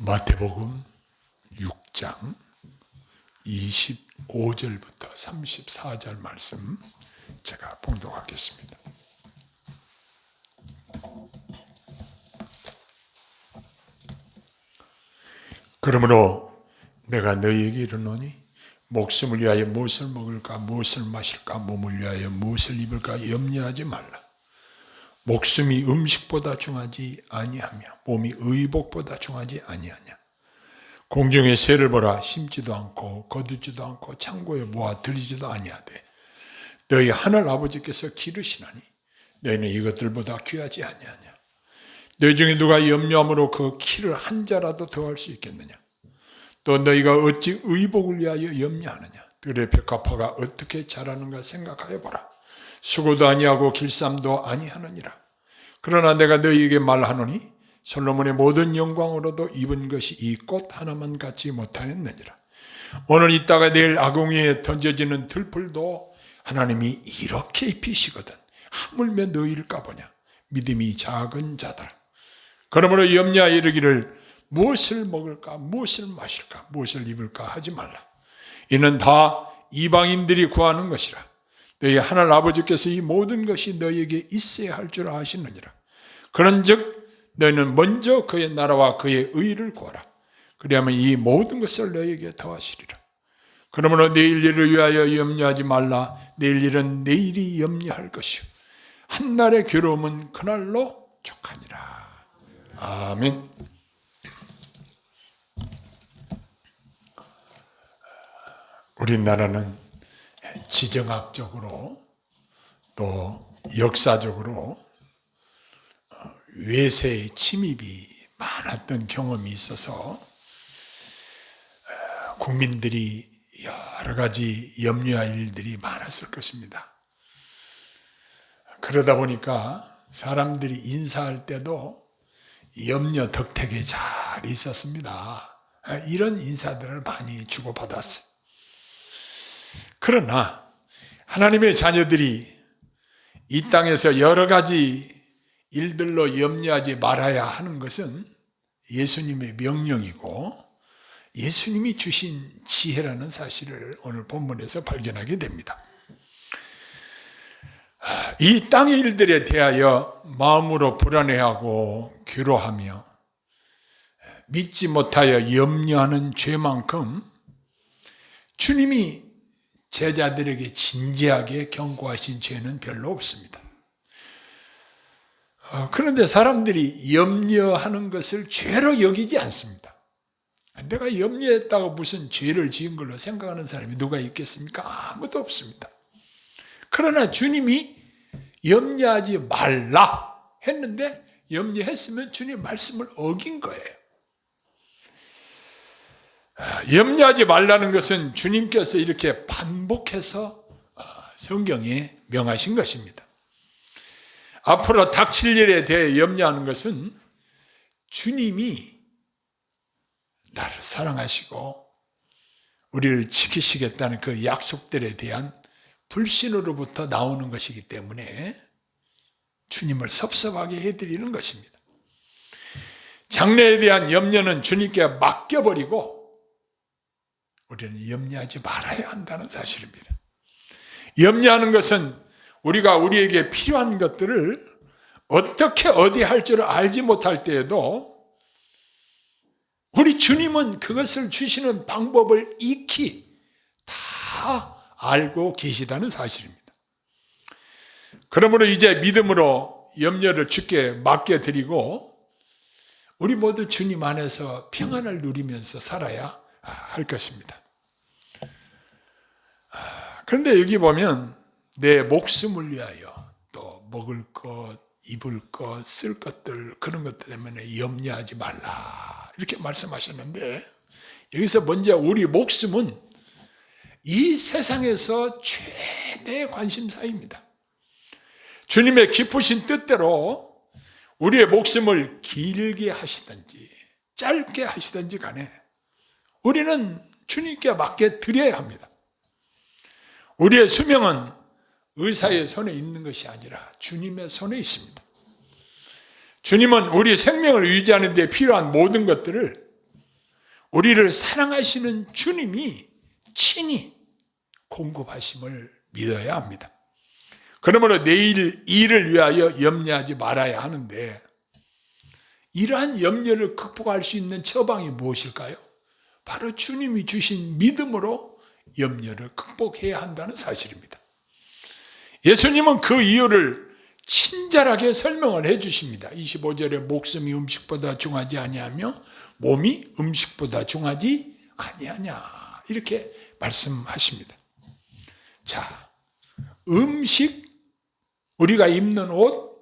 마태복음 6장 25절부터 34절 말씀 제가 봉독하겠습니다. 그러므로 내가 너희에게 이르노니 목숨을 위하여 무엇을 먹을까 무엇을 마실까 몸을 위하여 무엇을 입을까 염려하지 말라. 목숨이 음식보다 중하지 아니하며 몸이 의복보다 중하지 아니하냐. 공중의 새를 보라. 심지도 않고 거두지도 않고 창고에 모아 들이지도 아니하되 너희 하늘 아버지께서 기르시나니 너희는 이것들보다 귀하지 아니하냐. 너희 중에 누가 염려함으로 그 키를 한 자라도 더할 수 있겠느냐. 또 너희가 어찌 의복을 위하여 염려하느냐. 들의 벽화파가 어떻게 자라는가 생각하여 보라. 수고도 아니하고 길쌈도 아니하느니라. 그러나 내가 너희에게 말하노니 솔로몬의 모든 영광으로도 입은 것이 이 꽃 하나만 갖지 못하였느니라. 오늘 있다가 내일 아궁이에 던져지는 들풀도 하나님이 이렇게 입히시거든 하물며 너희일까 보냐. 믿음이 작은 자들아. 그러므로 염려하여 이르기를 무엇을 먹을까 무엇을 마실까 무엇을 입을까 하지 말라. 이는 다 이방인들이 구하는 것이라. 너희 하늘 아버지께서 이 모든 것이 너희에게 있어야 할 줄 아시느니라. 그런즉 너희는 먼저 그의 나라와 그의 의를 구하라. 그리하면 이 모든 것을 너희에게 더하시리라. 그러므로 내일 일을 위하여 염려하지 말라. 내일 일은 내일이 염려할 것이요 한날의 괴로움은 그날로 족하니라. 아멘. 우리나라는 지정학적으로 또 역사적으로 외세의 침입이 많았던 경험이 있어서 국민들이 여러 가지 염려할 일들이 많았을 것입니다. 그러다 보니까 사람들이 인사할 때도 염려 덕택에 잘 있었습니다. 이런 인사들을 많이 주고받았어요. 그러나 하나님의 자녀들이 이 땅에서 여러 가지 일들로 염려하지 말아야 하는 것은 예수님의 명령이고 예수님이 주신 지혜라는 사실을 오늘 본문에서 발견하게 됩니다. 이 땅의 일들에 대하여 마음으로 불안해하고 괴로워하며 믿지 못하여 염려하는 죄만큼 주님이 제자들에게 진지하게 경고하신 죄는 별로 없습니다. 그런데 사람들이 염려하는 것을 죄로 여기지 않습니다. 내가 염려했다고 무슨 죄를 지은 걸로 생각하는 사람이 누가 있겠습니까? 아무도 없습니다. 그러나 주님이 염려하지 말라 했는데 염려했으면 주님 말씀을 어긴 거예요. 염려하지 말라는 것은 주님께서 이렇게 반복해서 성경에 명하신 것입니다. 앞으로 닥칠 일에 대해 염려하는 것은 주님이 나를 사랑하시고 우리를 지키시겠다는 그 약속들에 대한 불신으로부터 나오는 것이기 때문에 주님을 섭섭하게 해드리는 것입니다. 장래에 대한 염려는 주님께 맡겨버리고 우리는 염려하지 말아야 한다는 사실입니다. 염려하는 것은 우리가 우리에게 필요한 것들을 어떻게 어디 할 줄 알지 못할 때에도 우리 주님은 그것을 주시는 방법을 익히 다 알고 계시다는 사실입니다. 그러므로 이제 믿음으로 염려를 주께 맡겨드리고 우리 모두 주님 안에서 평안을 누리면서 살아야 할 것입니다. 그런데 여기 보면 내 목숨을 위하여 또 먹을 것, 입을 것, 쓸 것들 그런 것 때문에 염려하지 말라 이렇게 말씀하셨는데 여기서 먼저 우리 목숨은 이 세상에서 최대의 관심사입니다. 주님의 깊으신 뜻대로 우리의 목숨을 길게 하시든지 짧게 하시든지 간에 우리는 주님께 맡겨 드려야 합니다. 우리의 수명은 의사의 손에 있는 것이 아니라 주님의 손에 있습니다. 주님은 우리 생명을 유지하는 데 필요한 모든 것들을 우리를 사랑하시는 주님이 친히 공급하심을 믿어야 합니다. 그러므로 내일 일을 위하여 염려하지 말아야 하는데, 이러한 염려를 극복할 수 있는 처방이 무엇일까요? 바로 주님이 주신 믿음으로 염려를 극복해야 한다는 사실입니다. 예수님은 그 이유를 친절하게 설명을 해 주십니다. 25절에 목숨이 음식보다 중하지 아니하며 몸이 음식보다 중하지 아니하냐, 이렇게 말씀하십니다. 자, 음식, 우리가 입는 옷,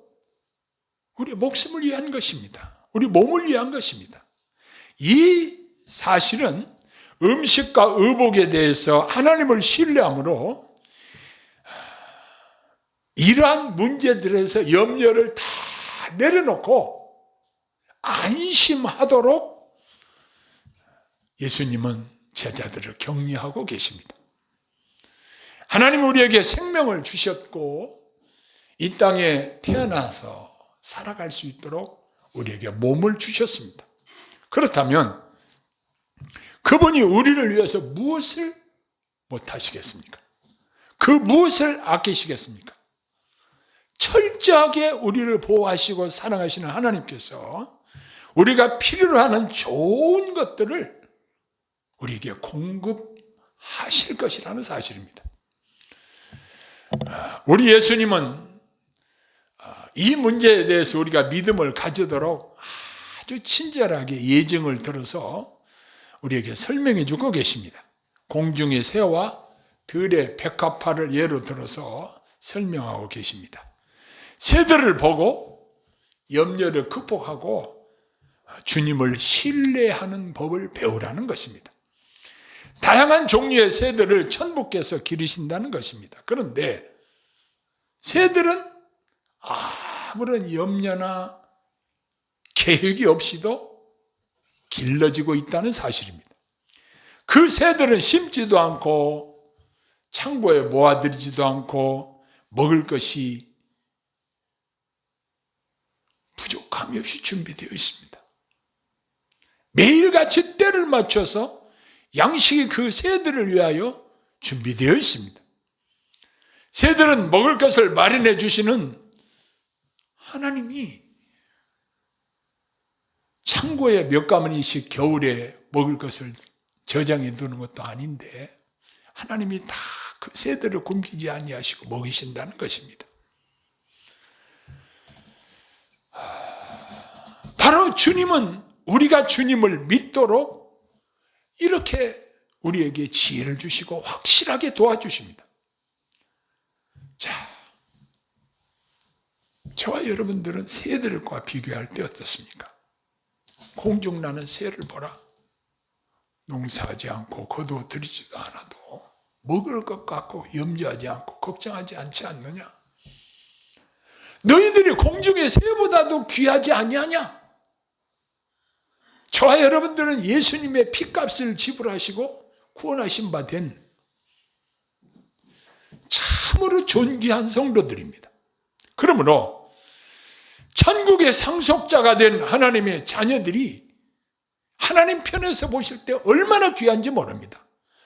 우리 목숨을 위한 것입니다. 우리 몸을 위한 것입니다. 이 사실은 음식과 의복에 대해서 하나님을 신뢰함으로 이러한 문제들에서 염려를 다 내려놓고 안심하도록 예수님은 제자들을 격려하고 계십니다. 하나님은 우리에게 생명을 주셨고 이 땅에 태어나서 살아갈 수 있도록 우리에게 몸을 주셨습니다. 그렇다면 그분이 우리를 위해서 무엇을 못하시겠습니까? 그 무엇을 아끼시겠습니까? 철저하게 우리를 보호하시고 사랑하시는 하나님께서 우리가 필요로 하는 좋은 것들을 우리에게 공급하실 것이라는 사실입니다. 우리 예수님은 이 문제에 대해서 우리가 믿음을 가지도록 아주 친절하게 예증을 들어서 우리에게 설명해 주고 계십니다. 공중의 새와 들의 백합화를 예로 들어서 설명하고 계십니다. 새들을 보고 염려를 극복하고 주님을 신뢰하는 법을 배우라는 것입니다. 다양한 종류의 새들을 천부께서 기르신다는 것입니다. 그런데 새들은 아무런 염려나 계획이 없이도 길러지고 있다는 사실입니다. 그 새들은 심지도 않고 창고에 모아들이지도 않고 먹을 것이 부족함이 없이 준비되어 있습니다. 매일같이 때를 맞춰서 양식이 그 새들을 위하여 준비되어 있습니다. 새들은 먹을 것을 마련해 주시는 하나님이 창고에 몇 가마니씩 겨울에 먹을 것을 저장해 두는 것도 아닌데 하나님이 다 그 새들을 굶기지 아니하시고 먹이신다는 것입니다. 바로 주님은 우리가 주님을 믿도록 이렇게 우리에게 지혜를 주시고 확실하게 도와주십니다. 자, 저와 여러분들은 새들과 비교할 때 어떻습니까? 공중 나는 새를 보라. 농사하지 않고 거두어들이지도 않아도 먹을 것 갖고 염려하지 않고 걱정하지 않지 않느냐? 너희들이 공중의 새보다도 귀하지 아니하냐? 저와 여러분들은 예수님의 피값을 지불하시고 구원하신 바 된 참으로 존귀한 성도들입니다. 그러므로 천국의 상속자가 된 하나님의 자녀들이 하나님 편에서 보실 때 얼마나 귀한지 모릅니다.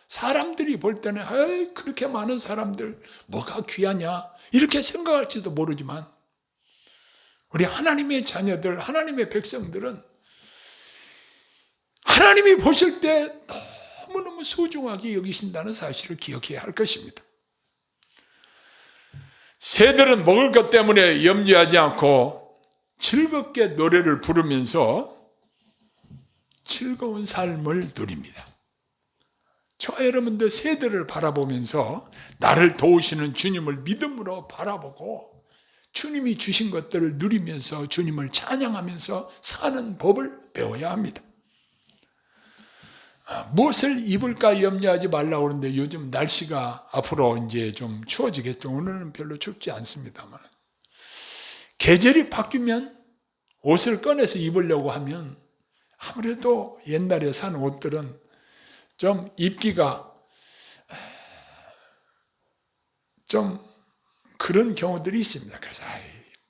사람들이 볼 때는 그렇게 많은 사람들 뭐가 귀하냐 이렇게 생각할지도 모르지만 우리 하나님의 자녀들, 하나님의 백성들은 하나님이 보실 때 너무너무 소중하게 여기신다는 사실을 기억해야 할 것입니다. 새들은 먹을 것 때문에 염려하지 않고 즐겁게 노래를 부르면서 즐거운 삶을 누립니다. 저와 여러분들 새들을 바라보면서 나를 도우시는 주님을 믿음으로 바라보고 주님이 주신 것들을 누리면서 주님을 찬양하면서 사는 법을 배워야 합니다. 무엇을 입을까 염려하지 말라고 그러는데 요즘 날씨가 앞으로 이제 좀 추워지겠죠. 오늘은 별로 춥지 않습니다만 계절이 바뀌면 옷을 꺼내서 입으려고 하면 아무래도 옛날에 산 옷들은 좀 입기가 좀 그런 경우들이 있습니다. 그래서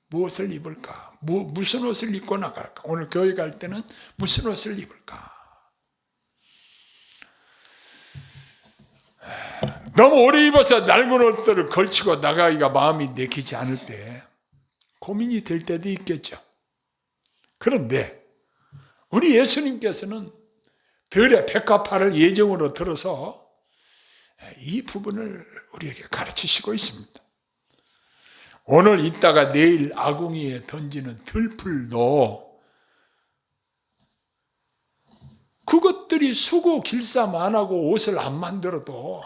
무엇을 입을까? 무슨 옷을 입고 나갈까? 오늘 교회 갈 때는 무슨 옷을 입을까? 너무 오래 입어서 낡은 옷들을 걸치고 나가기가 마음이 내키지 않을 때 고민이 될 때도 있겠죠. 그런데 우리 예수님께서는 들의 백합화를 예정으로 들어서 이 부분을 우리에게 가르치시고 있습니다. 오늘 있다가 내일 아궁이에 던지는 들풀도 그것들이 수고 길쌈 안 하고 옷을 안 만들어도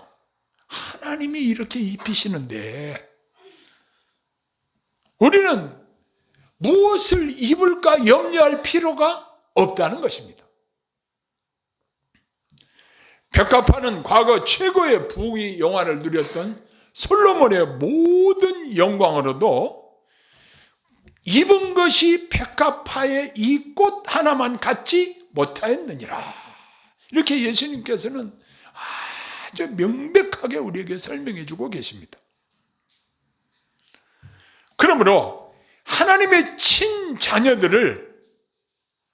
하나님이 이렇게 입히시는데 우리는 무엇을 입을까 염려할 필요가 없다는 것입니다. 백합화는 과거 최고의 부귀 영화를 누렸던 솔로몬의 모든 영광으로도 입은 것이 백합화의 이 꽃 하나만 갖지 못하였느니라. 이렇게 예수님께서는 아주 명백하게 우리에게 설명해 주고 계십니다. 그러므로 하나님의 친자녀들을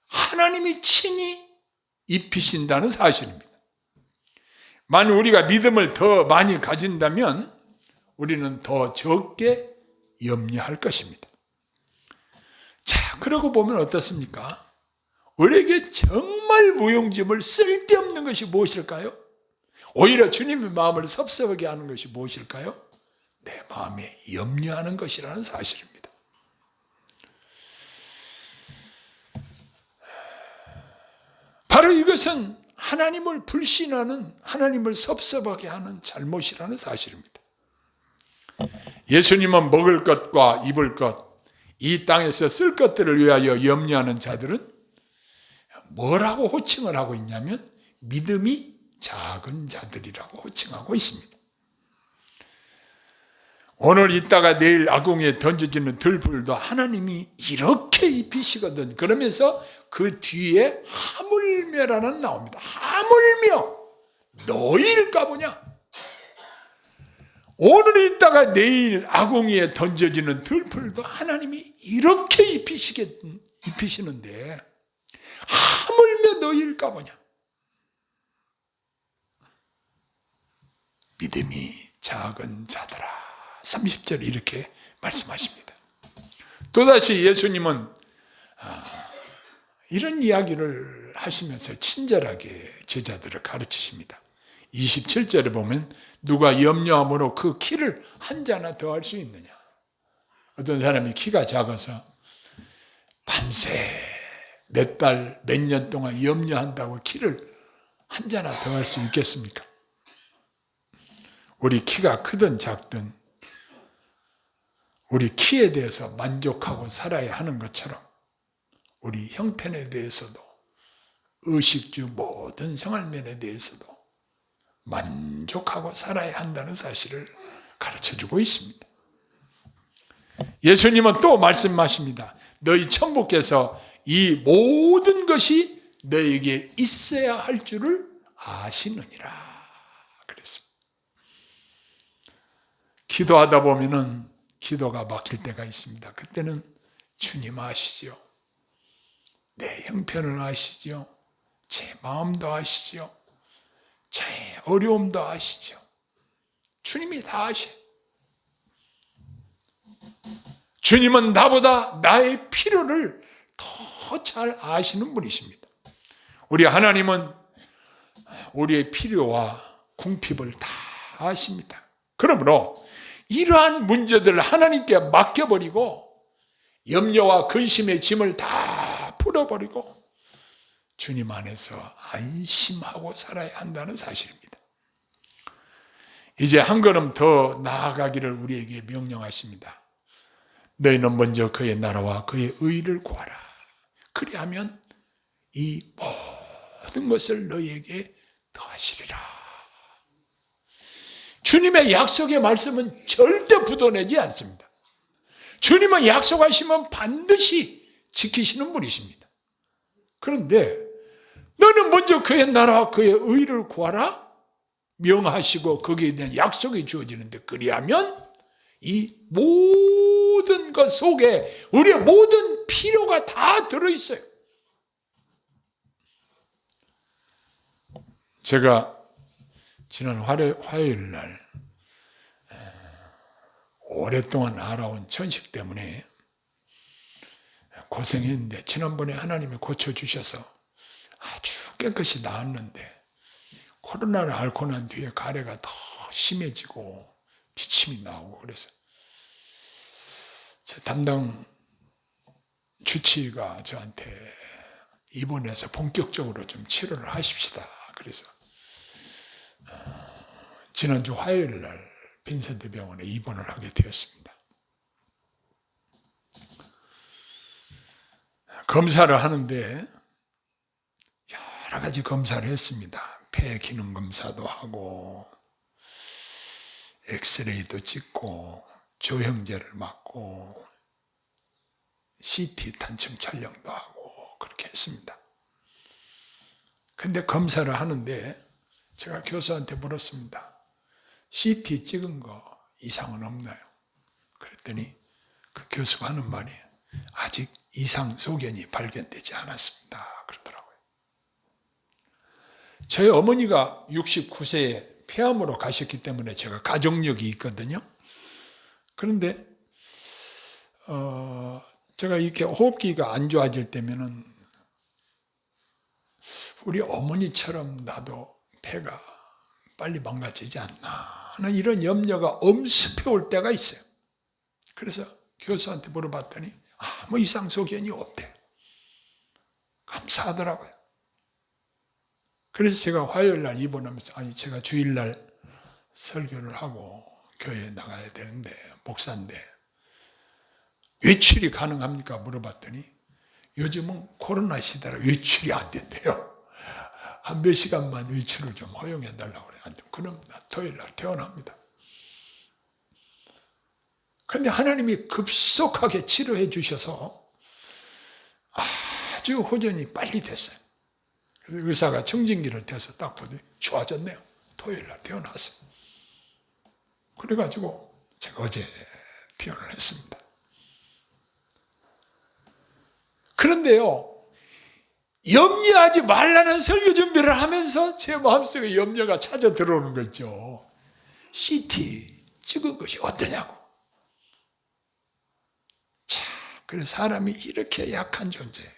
하나님이 친히 입히신다는 사실입니다. 만약 우리가 믿음을 더 많이 가진다면 우리는 더 적게 염려할 것입니다. 자, 그러고 보면 어떻습니까? 우리에게 정말 무용지물 쓸데없는 것이 무엇일까요? 오히려 주님의 마음을 섭섭하게 하는 것이 무엇일까요? 내 마음에 염려하는 것이라는 사실입니다. 바로 이것은 하나님을 불신하는, 하나님을 섭섭하게 하는 잘못이라는 사실입니다. 예수님은 먹을 것과 입을 것, 이 땅에서 쓸 것들을 위하여 염려하는 자들은 뭐라고 호칭을 하고 있냐면 믿음이 작은 자들이라고 호칭하고 있습니다. 오늘 있다가 내일 아궁이에 던져지는 들풀도 하나님이 이렇게 입히시거든. 그러면서 그 뒤에 하물며라는 나옵니다. 하물며 너희일까 보냐. 오늘 있다가 내일 아궁이에 던져지는 들풀도 하나님이 이렇게 입히시는데 하물며 너희일까 보냐. 믿음이 작은 자들아. 30절 이렇게 말씀하십니다. 또다시 예수님은 이런 이야기를 하시면서 친절하게 제자들을 가르치십니다. 27절에 보면 누가 염려함으로 그 키를 한 자나 더 할 수 있느냐. 어떤 사람이 키가 작아서 밤새 몇 달, 몇 년 동안 염려한다고 키를 한 자나 더 할 수 있겠습니까? 우리 키가 크든 작든 우리 키에 대해서 만족하고 살아야 하는 것처럼 우리 형편에 대해서도 의식주 모든 생활면에 대해서도 만족하고 살아야 한다는 사실을 가르쳐주고 있습니다. 예수님은 또 말씀하십니다. 너희 천부께서 이 모든 것이 너에게 있어야 할 줄을 아시느니라 그랬습니다. 기도하다 보면은 기도가 막힐 때가 있습니다. 그때는 주님 아시죠? 내 형편을 아시죠? 제 마음도 아시죠? 제 어려움도 아시죠? 주님이 다 아셔요. 주님은 나보다 나의 필요를 더 잘 아시는 분이십니다. 우리 하나님은 우리의 필요와 궁핍을 다 아십니다. 그러므로 이러한 문제들을 하나님께 맡겨버리고 염려와 근심의 짐을 다 풀어버리고 주님 안에서 안심하고 살아야 한다는 사실입니다. 이제 한 걸음 더 나아가기를 우리에게 명령하십니다. 너희는 먼저 그의 나라와 그의 의를 구하라. 그리하면 이 모든 것을 너희에게 더하시리라. 주님의 약속의 말씀은 절대 부도내지 않습니다. 주님은 약속하시면 반드시 지키시는 분이십니다. 그런데 너는 먼저 그의 나라와 그의 의를 구하라 명하시고 거기에 대한 약속이 주어지는데 그리하면 이 모든 것 속에 우리의 모든 필요가 다 들어있어요. 제가 지난 화요일 날 오랫동안 알아온 천식 때문에 고생했는데 지난번에 하나님이 고쳐주셔서 아주 깨끗이 나았는데 코로나를 앓고 난 뒤에 가래가 더 심해지고 기침이 나오고 그래서 제 담당 주치의가 저한테 입원해서 본격적으로 좀 치료를 하십시다. 그래서 지난주 화요일 날 빈센트 병원에 입원을 하게 되었습니다. 검사를 하는데 여러 가지 검사를 했습니다. 폐 기능 검사도 하고 엑스레이도 찍고 조형제를 맞고 CT 단층 촬영도 하고 그렇게 했습니다. 근데 검사를 하는데 제가 교수한테 물었습니다. CT 찍은 거 이상은 없나요? 그랬더니 그 교수가 하는 말이 아직 이상 소견이 발견되지 않았습니다. 그러더라고요. 저희 어머니가 69세에 폐암으로 가셨기 때문에 제가 가족력이 있거든요. 그런데 제가 이렇게 호흡기가 안 좋아질 때면은 우리 어머니처럼 나도 폐가 빨리 망가지지 않나 하는 이런 염려가 엄습해 올 때가 있어요. 그래서 교수한테 물어봤더니 아무 이상 소견이 없대. 감사하더라고요. 그래서 제가 화요일 날 입원하면서 제가 주일날 설교를 하고 교회에 나가야 되는데 목사인데 외출이 가능합니까? 물어봤더니 요즘은 코로나 시대라 외출이 안 된대요. 한 몇 시간만 외출을 좀 허용해 달라고 그래요. 그럼 나 토요일 날 퇴원합니다. 그런데 하나님이 급속하게 치료해 주셔서 아주 호전이 빨리 됐어요. 그래서 의사가 청진기를 대서 딱 보더니 좋아졌네요. 토요일 날 퇴원하세요. 그래가지고 제가 어제 퇴원을 했습니다. 그런데요, 염려하지 말라는 설교 준비를 하면서 제 마음속에 염려가 찾아 들어오는 거 있죠. CT 찍은 것이 어떠냐고. 참, 그래서 사람이 이렇게 약한 존재예요.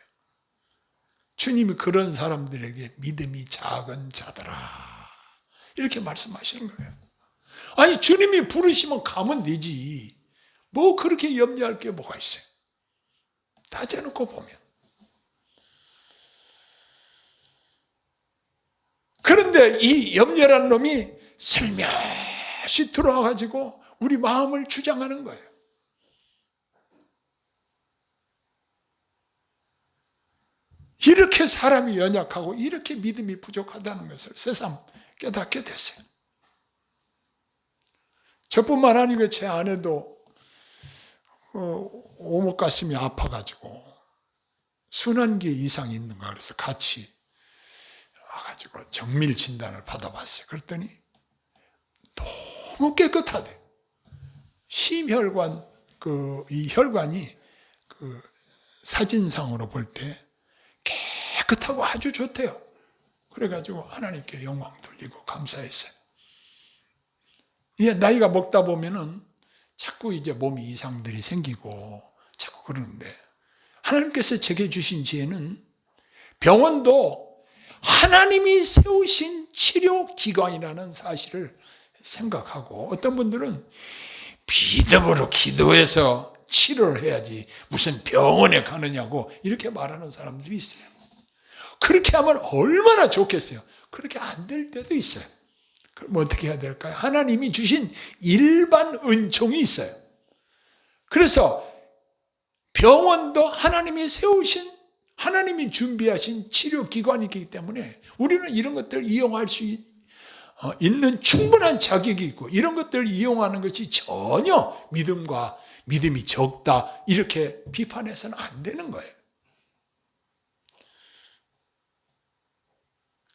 주님이 그런 사람들에게 믿음이 작은 자들아 이렇게 말씀하시는 거예요. 아니 주님이 부르시면 가면 되지. 뭐 그렇게 염려할 게 뭐가 있어요. 따져놓고 보면. 그런데 이 염려라는 놈이 슬며시 들어와가지고 우리 마음을 주장하는 거예요. 이렇게 사람이 연약하고 이렇게 믿음이 부족하다는 것을 새삼 깨닫게 됐어요. 저뿐만 아니고 제 아내도 오목 가슴이 아파가지고 순환기 이상이 있는가 그래서 같이 와가지고 정밀 진단을 받아봤어요. 그랬더니 너무 깨끗하대. 심혈관 이 혈관이 사진상으로 볼 때 깨끗하고 아주 좋대요. 그래가지고 하나님께 영광 돌리고 감사했어요. 이게 나이가 먹다 보면은 자꾸 이제 몸이 이상들이 생기고 자꾸 그러는데 하나님께서 제게 주신 지혜는 병원도 하나님이 세우신 치료기관이라는 사실을 생각하고 어떤 분들은 믿음으로 기도해서 치료를 해야지 무슨 병원에 가느냐고 이렇게 말하는 사람들이 있어요. 그렇게 하면 얼마나 좋겠어요. 그렇게 안 될 때도 있어요. 그럼 어떻게 해야 될까요? 하나님이 주신 일반 은총이 있어요. 그래서 병원도 하나님이 세우신 하나님이 준비하신 치료기관이기 때문에 우리는 이런 것들을 이용할 수 있는 충분한 자격이 있고 이런 것들을 이용하는 것이 전혀 믿음이 적다 이렇게 비판해서는 안 되는 거예요.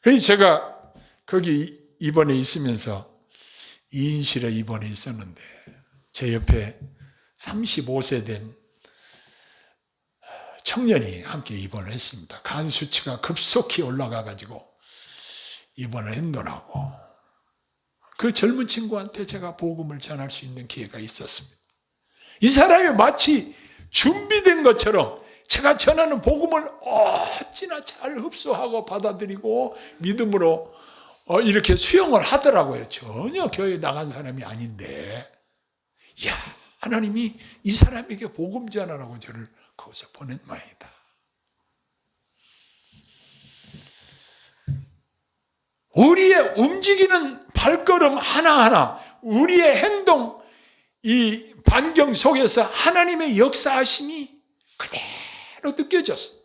그래서 제가 거기 입원해 있으면서 2인실에 입원해 있었는데 제 옆에 35세 된 청년이 함께 입원을 했습니다. 간 수치가 급속히 올라가가지고 입원을 했노라고. 그 젊은 친구한테 제가 복음을 전할 수 있는 기회가 있었습니다. 이 사람이 마치 준비된 것처럼 제가 전하는 복음을 어찌나 잘 흡수하고 받아들이고 믿음으로 이렇게 수용을 하더라고요. 전혀 교회에 나간 사람이 아닌데, 야, 하나님이 이 사람에게 복음 전하라고 저를 거기서 보낸 모양이다. 우리의 움직이는 발걸음 하나하나, 우리의 행동, 이 반경 속에서 하나님의 역사하심이 그대로 느껴졌어.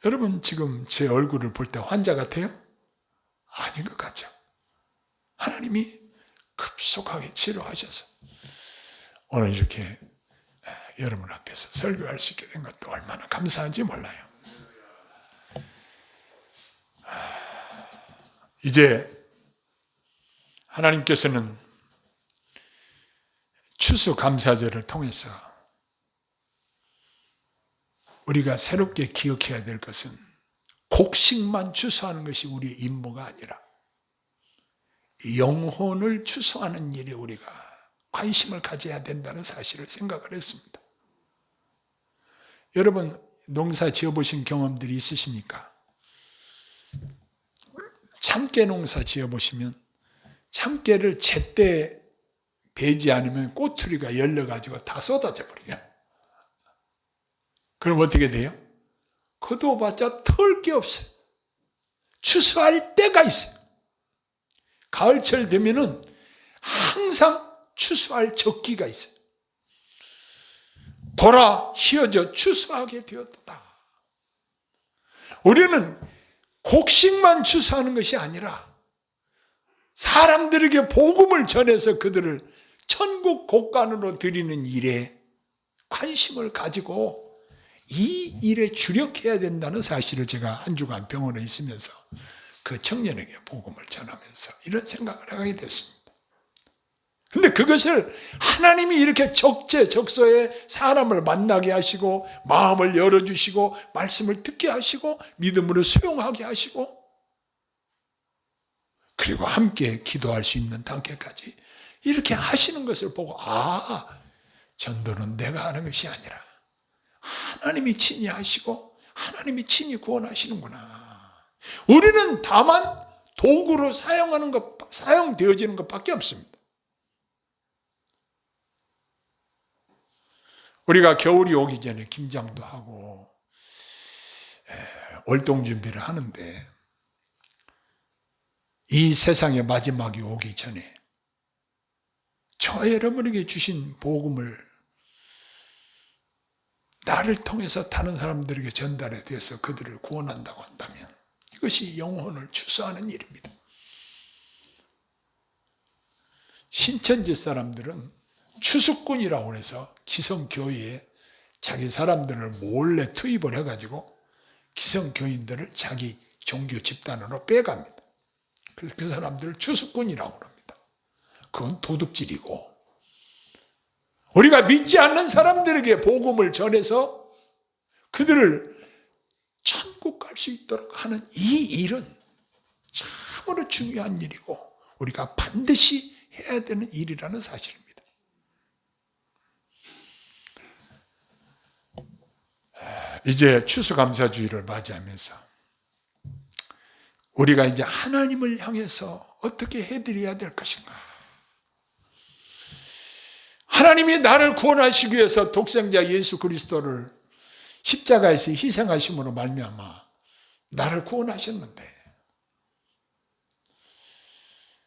여러분 지금 제 얼굴을 볼 때 환자 같아요? 아닌 것 같죠? 하나님이 급속하게 치료하셔서 오늘 이렇게 여러분 앞에서 설교할 수 있게 된 것도 얼마나 감사한지 몰라요. 이제 하나님께서는 추수감사절을 통해서 우리가 새롭게 기억해야 될 것은 곡식만 추수하는 것이 우리의 임무가 아니라 영혼을 추수하는 일에 우리가 관심을 가져야 된다는 사실을 생각을 했습니다. 여러분 농사 지어보신 경험들이 있으십니까? 참깨 농사 지어보시면 참깨를 제때 베지 않으면 꼬투리가 열려가지고 다 쏟아져 버려요. 그럼 어떻게 돼요? 거두어봤자 털 게 없어요. 추수할 때가 있어요. 가을철 되면은 항상 추수할 적기가 있어요. 돌아 휘어져 추수하게 되었다. 우리는 곡식만 추수하는 것이 아니라 사람들에게 복음을 전해서 그들을 천국 곡간으로 드리는 일에 관심을 가지고 이 일에 주력해야 된다는 사실을 제가 한 주간 병원에 있으면서 그 청년에게 복음을 전하면서 이런 생각을 하게 됐습니다. 근데 그것을 하나님이 이렇게 적재적소에 사람을 만나게 하시고 마음을 열어주시고 말씀을 듣게 하시고 믿음으로 수용하게 하시고 그리고 함께 기도할 수 있는 단계까지 이렇게 하시는 것을 보고 전도는 내가 하는 것이 아니라 하나님이 친히 하시고 하나님이 친히 구원하시는구나. 우리는 다만 도구로 사용되어지는 것밖에 없습니다. 우리가 겨울이 오기 전에 김장도 하고 월동 준비를 하는데 이 세상의 마지막이 오기 전에 저 여러분에게 주신 복음을 나를 통해서 다른 사람들에게 전달해 돼서 그들을 구원한다고 한다면 이것이 영혼을 추수하는 일입니다. 신천지 사람들은 추수꾼이라고 해서 기성교회에 자기 사람들을 몰래 투입을 해가지고 기성교인들을 자기 종교 집단으로 빼갑니다. 그래서 그 사람들을 추수꾼이라고 합니다. 그건 도둑질이고 우리가 믿지 않는 사람들에게 복음을 전해서 그들을 천국 갈 수 있도록 하는 이 일은 참으로 중요한 일이고 우리가 반드시 해야 되는 일이라는 사실입니다. 이제 추수감사주의를 맞이하면서 우리가 이제 하나님을 향해서 어떻게 해드려야 될 것인가? 하나님이 나를 구원하시기 위해서 독생자 예수 그리스도를 십자가에서 희생하심으로 말미암아 나를 구원하셨는데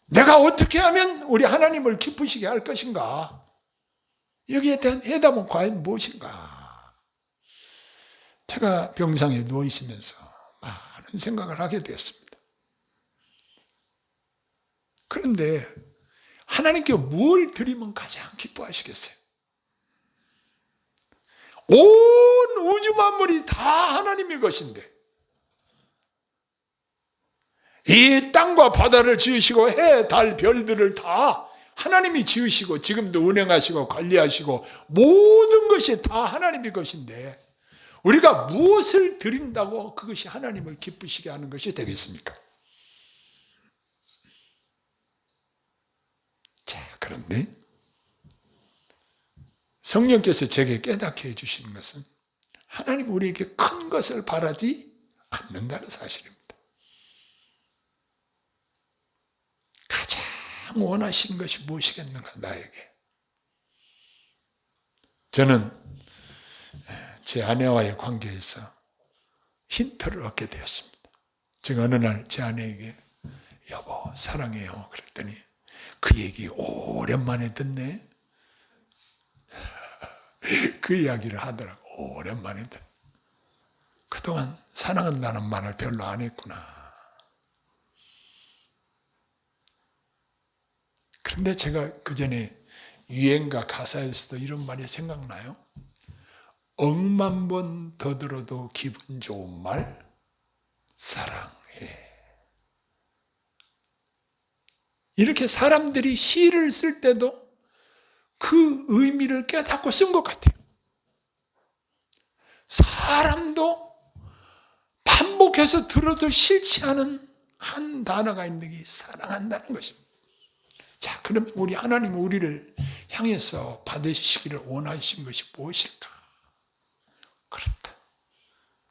내가 어떻게 하면 우리 하나님을 기쁘시게 할 것인가? 여기에 대한 해답은 과연 무엇인가? 제가 병상에 누워 있으면서 많은 생각을 하게 되었습니다. 그런데 하나님께 뭘 드리면 가장 기뻐하시겠어요? 온 우주 만물이 다 하나님의 것인데 이 땅과 바다를 지으시고 해, 달, 별들을 다 하나님이 지으시고 지금도 운행하시고 관리하시고 모든 것이 다 하나님의 것인데 우리가 무엇을 드린다고 그것이 하나님을 기쁘시게 하는 것이 되겠습니까? 자, 그런데 성령께서 제게 깨닫게 해주시는 것은 하나님 우리에게 큰 것을 바라지 않는다는 사실입니다. 가장 원하시는 것이 무엇이겠는가 나에게. 저는 제 아내와의 관계에서 힌트를 얻게 되었습니다. 제가 어느 날 제 아내에게 여보 사랑해요 그랬더니 그 얘기 오랜만에 듣네. 그 이야기를 하더라고. 오랜만에 듣. 그동안 사랑한다는 말을 별로 안 했구나. 그런데 제가 그 전에 유행가 가사에서도 이런 말이 생각나요. 억만 번 더 들어도 기분 좋은 말 사랑해. 이렇게 사람들이 시를 쓸 때도 그 의미를 깨닫고 쓴 것 같아요. 사람도 반복해서 들어도 싫지 않은 한 단어가 있는 게 사랑한다는 것입니다. 자, 그러면 우리 하나님 우리를 향해서 받으시기를 원하신 것이 무엇일까? 그렇다.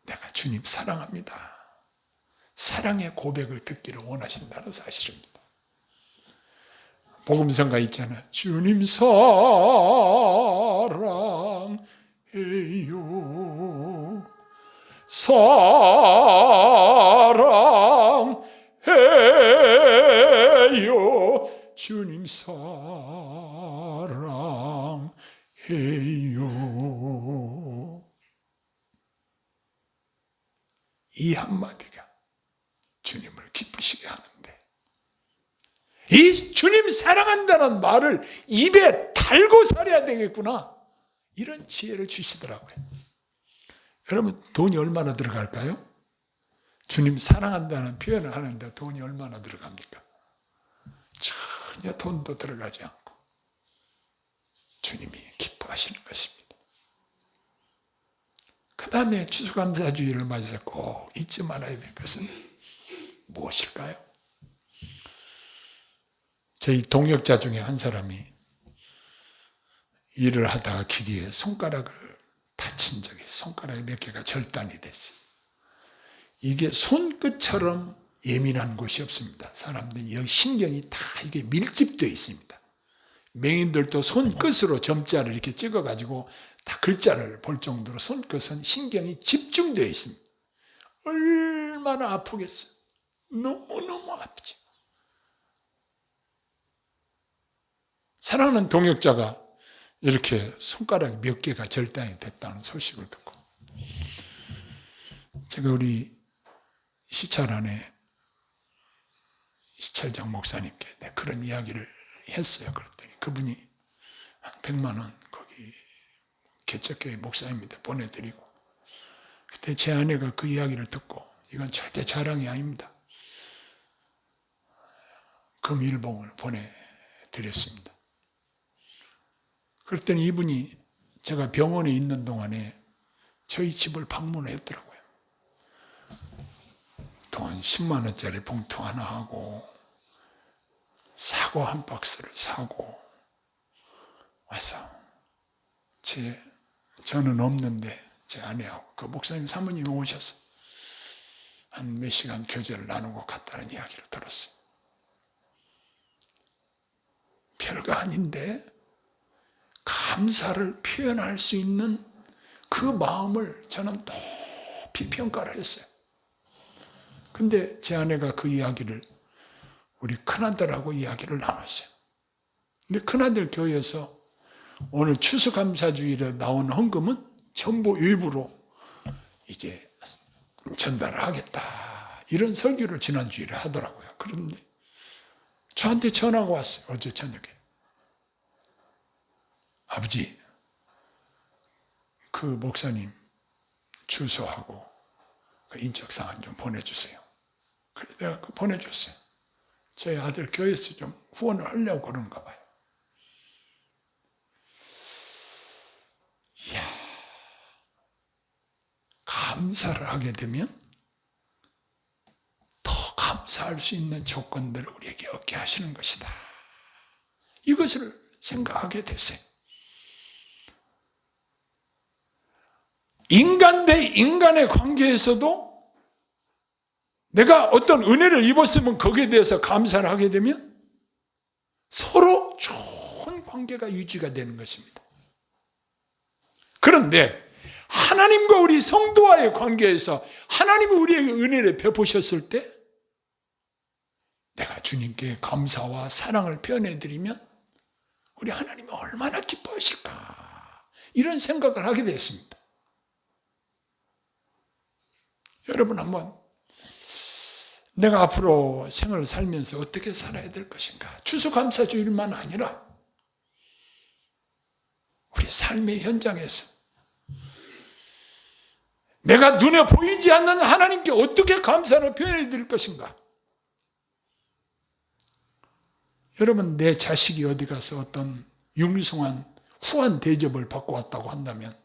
내가 주님 사랑합니다. 사랑의 고백을 듣기를 원하신다는 사실입니다. 복음성가 있잖아요. 주님 사랑해요. 사랑해요. 주님 사랑해요. 이 한마디가 주님을 기쁘시게 하는데 이 주님 사랑한다는 말을 입에 달고 살아야 되겠구나. 이런 지혜를 주시더라고요. 여러분 돈이 얼마나 들어갈까요? 주님 사랑한다는 표현을 하는데 돈이 얼마나 들어갑니까? 전혀 돈도 들어가지 않고 주님이 기뻐하시는 것입니다. 그 다음에 추수감사주의를 맞아서 꼭 잊지 말아야 될 것은 무엇일까요? 저희 동역자 중에 한 사람이 일을 하다가 기계에 손가락을 다친 적이 손가락이 몇 개가 절단이 됐어요. 이게 손끝처럼 예민한 곳이 없습니다. 사람들이 여기 신경이 다 이게 밀집되어 있습니다. 맹인들도 손끝으로 점자를 이렇게 찍어가지고 다 글자를 볼 정도로 손끝은 신경이 집중되어 있습니다. 얼마나 아프겠어요. 너무너무 아프죠. 사랑하는 동역자가 이렇게 손가락 몇 개가 절단이 됐다는 소식을 듣고 제가 우리 시찰안에 시찰장 목사님께 그런 이야기를 했어요. 그랬더니 그분이 한 100만 원 거기 개척교회 목사님한테 보내드리고 그때 제 아내가 그 이야기를 듣고 이건 절대 자랑이 아닙니다. 금일봉을 보내드렸습니다. 그랬더니 이분이 제가 병원에 있는 동안에 저희 집을 방문했더라고요. 돈 10만 원짜리 봉투 하나 하고 사과 한 박스를 사고 와서 저는 없는데 제 아내하고 그 목사님 사모님이 오셔서 한 몇 시간 교제를 나누고 갔다는 이야기를 들었어요. 별거 아닌데 감사를 표현할 수 있는 그 마음을 저는 높이 평가를 했어요. 근데 제 아내가 그 이야기를 우리 큰아들하고 이야기를 나눴어요. 근데 큰아들 교회에서 오늘 추수감사주일에 나온 헌금은 전부 일부로 이제 전달을 하겠다. 이런 설교를 지난주일에 하더라고요. 그런데 저한테 전화가 왔어요. 어제 저녁에. 아버지, 그 목사님 주소하고 그 인적사항 좀 보내주세요. 그래서 내가 보내줬어요. 저희 아들 교회에서 좀 후원을 하려고 그러는가 봐요. 이야, 감사를 하게 되면 더 감사할 수 있는 조건들을 우리에게 얻게 하시는 것이다. 이것을 생각하게 되세요. 인간 대 인간의 관계에서도 내가 어떤 은혜를 입었으면 거기에 대해서 감사를 하게 되면 서로 좋은 관계가 유지가 되는 것입니다. 그런데 하나님과 우리 성도와의 관계에서 하나님이 우리에게 은혜를 베푸셨을 때 내가 주님께 감사와 사랑을 표현해드리면 우리 하나님이 얼마나 기뻐하실까, 이런 생각을 하게 됐습니다. 여러분, 한번 내가 앞으로 생을 살면서 어떻게 살아야 될 것인가, 추수감사주일만 아니라 우리 삶의 현장에서 내가 눈에 보이지 않는 하나님께 어떻게 감사를 표현해 드릴 것인가. 여러분, 내 자식이 어디 가서 어떤 융숭한 후한 대접을 받고 왔다고 한다면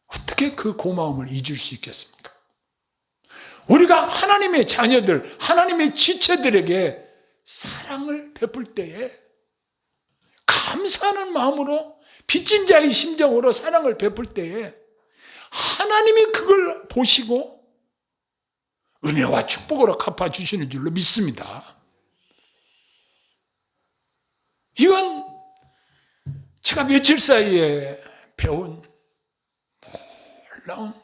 어떻게 그 고마움을 잊을 수 있겠습니까? 우리가 하나님의 자녀들, 하나님의 지체들에게 사랑을 베풀 때에 감사하는 마음으로, 빚진 자의 심정으로 사랑을 베풀 때에 하나님이 그걸 보시고 은혜와 축복으로 갚아주시는 줄로 믿습니다. 이건 제가 며칠 사이에 배운 놀라운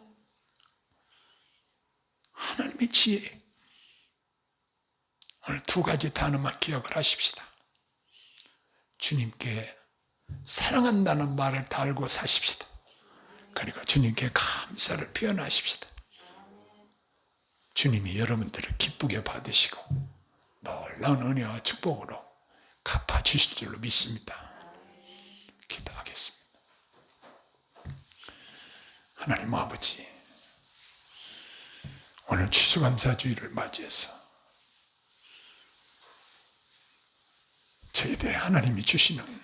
하나님의 지혜. 오늘 두 가지 단어만 기억을 하십시다. 주님께 사랑한다는 말을 달고 사십시다. 그리고 주님께 감사를 표현하십시다. 주님이 여러분들을 기쁘게 받으시고 놀라운 은혜와 축복으로 갚아주실 줄로 믿습니다. 기도하겠습니다. 하나님 아버지, 오늘 추수감사주일을 맞이해서 저희들의 하나님이 주시는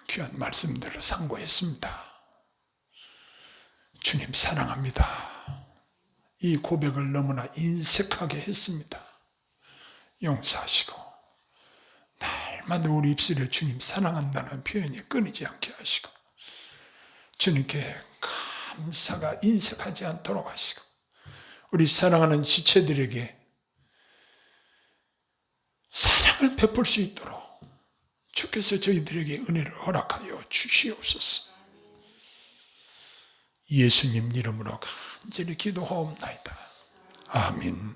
귀한 말씀들을 상고했습니다. 주님 사랑합니다. 이 고백을 너무나 인색하게 했습니다. 용서하시고 날마다 우리 입술에 주님 사랑한다는 표현이 끊이지 않게 하시고 주님께 감사가 인색하지 않도록 하시고 우리 사랑하는 지체들에게 사랑을 베풀 수 있도록 주께서 저희들에게 은혜를 허락하여 주시옵소서. 예수님 이름으로 간절히 기도하옵나이다. 아멘.